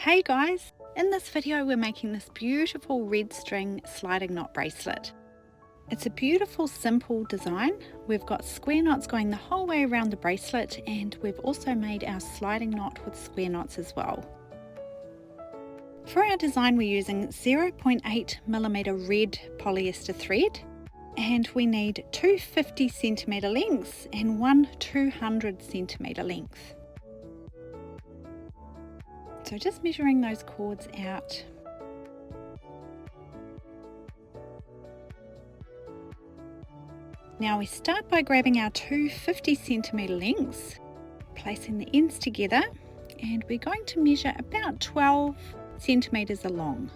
Hey guys, in this video we're making this beautiful red string sliding knot bracelet. It's a beautiful simple design. We've got square knots going the whole way around the bracelet, and we've also made our sliding knot with square knots as well. For our design we're using 0.8mm red polyester thread, and we need two 50cm lengths and one 200cm length. So just measuring those cords out. Now we start by grabbing our two 50cm lengths, placing the ends together, and we're going to measure about 12 centimeters along.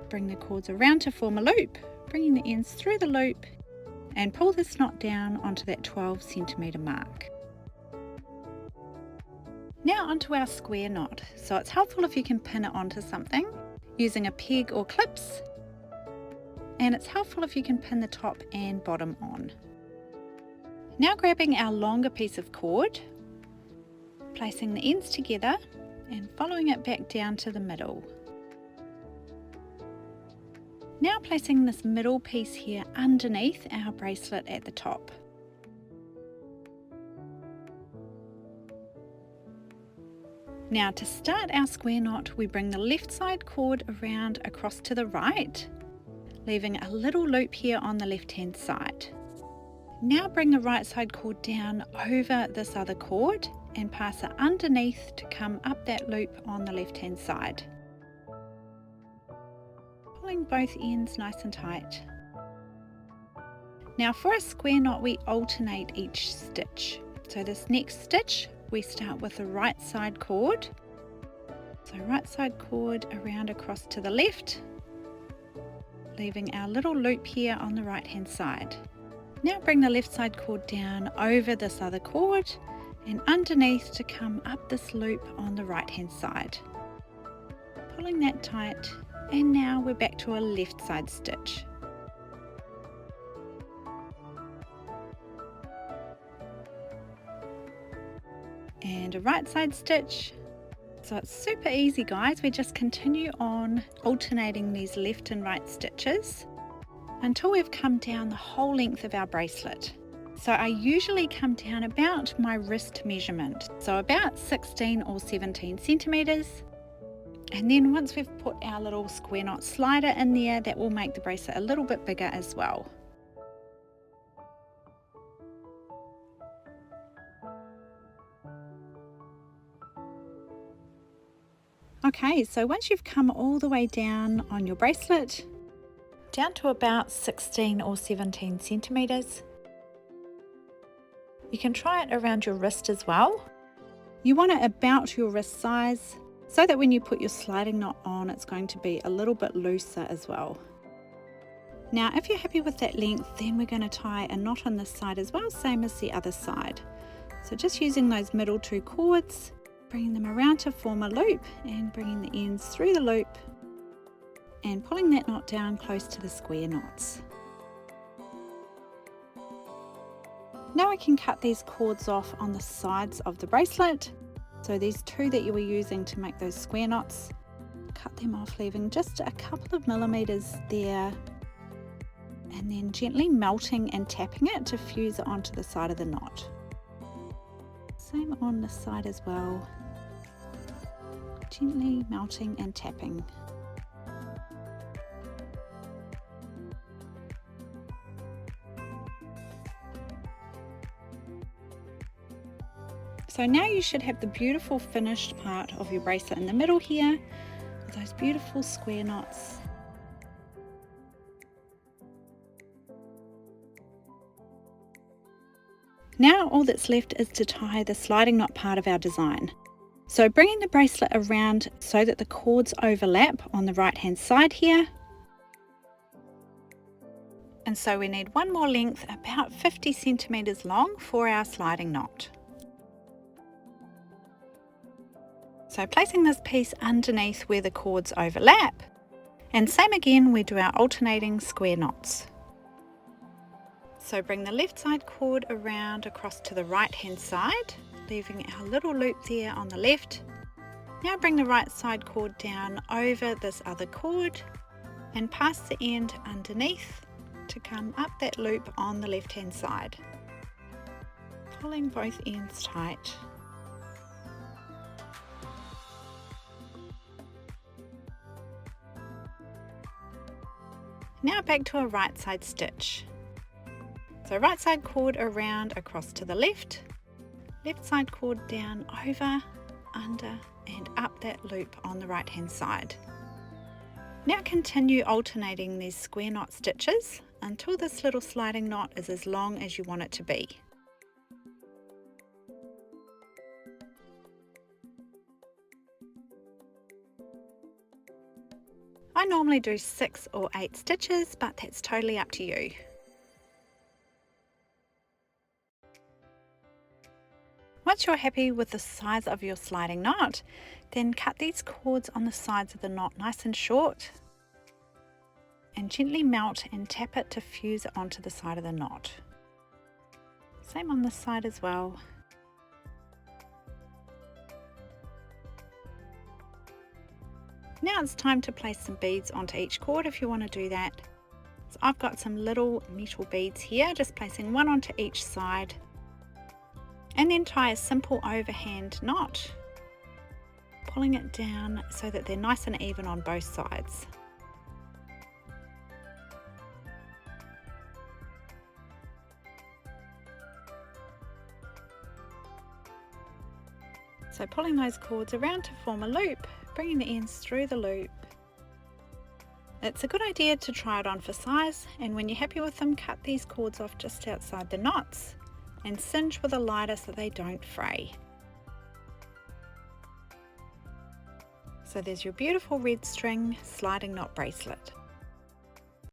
Bring the cords around to form a loop, bringing the ends through the loop, and pull this knot down onto that 12 centimeter mark. Now onto our square knot. So it's helpful if you can pin it onto something using a peg or clips, and it's helpful if you can pin the top and bottom on. Now grabbing our longer piece of cord, placing the ends together and following it back down to the middle. Now placing this middle piece here underneath our bracelet at the top. Now to start our square knot, we bring the left side cord around across to the right, leaving a little loop here on the left hand side. Now bring the right side cord down over this other cord and pass it underneath to come up that loop on the left hand side. Pulling both ends nice and tight. Now for a square knot we alternate each stitch. So this next stitch we start with the right side cord. So right side cord around across to the left, leaving our little loop here on the right hand side. Now bring the left side cord down over this other cord and underneath to come up this loop on the right hand side. Pulling that tight, and now we're back to a left side stitch. And a right side stitch. So it's super easy guys, we just continue on alternating these left and right stitches until we've come down the whole length of our bracelet. So I usually come down about my wrist measurement, so about 16 or 17 centimeters. And then once we've put our little square knot slider in there, that will make the bracelet a little bit bigger as well. Okay, so once you've come all the way down on your bracelet, down to about 16 or 17 centimeters, you can try it around your wrist as well. You want it about your wrist size so that when you put your sliding knot on, it's going to be a little bit looser as well. Now, if you're happy with that length, then we're going to tie a knot on this side as well, same as the other side. So just using those middle two cords, bringing them around to form a loop and bringing the ends through the loop and pulling that knot down close to the square knots. Now we can cut these cords off on the sides of the bracelet. So these two that you were using to make those square knots, cut them off, leaving just a couple of millimeters there, and then gently melting and tapping it to fuse it onto the side of the knot. Same on this side as well, gently melting and tapping. So now you should have the beautiful finished part of your bracelet in the middle here, with those beautiful square knots. Now all that's left is to tie the sliding knot part of our design. So bringing the bracelet around so that the cords overlap on the right hand side here. And so we need one more length, about 50 centimeters long, for our sliding knot. So placing this piece underneath where the cords overlap, and same again, we do our alternating square knots. So bring the left side cord around across to the right hand side, leaving our little loop there on the left, Now bring the right side cord down over this other cord and pass the end underneath to come up that loop on the left hand side, pulling both ends tight. Now back to a right side stitch. So right side cord around across to the left, left side cord down over, under and up that loop on the right hand side. Now continue alternating these square knot stitches until this little sliding knot is as long as you want it to be. I normally do 6 or 8 stitches, but that's totally up to you. Once you're happy with the size of your sliding knot, then cut these cords on the sides of the knot nice and short and gently melt and tap it to fuse it onto the side of the knot. Same on this side as well. Now it's time to place some beads onto each cord if you want to do that. So I've got some little metal beads here, just placing one onto each side. And then tie a simple overhand knot, pulling it down so that they're nice and even on both sides. So pulling those cords around to form a loop, bringing the ends through the loop. It's a good idea to try it on for size, and when you're happy with them, cut these cords off just outside the knots and cinch with a lighter so they don't fray. So there's your beautiful red string sliding knot bracelet.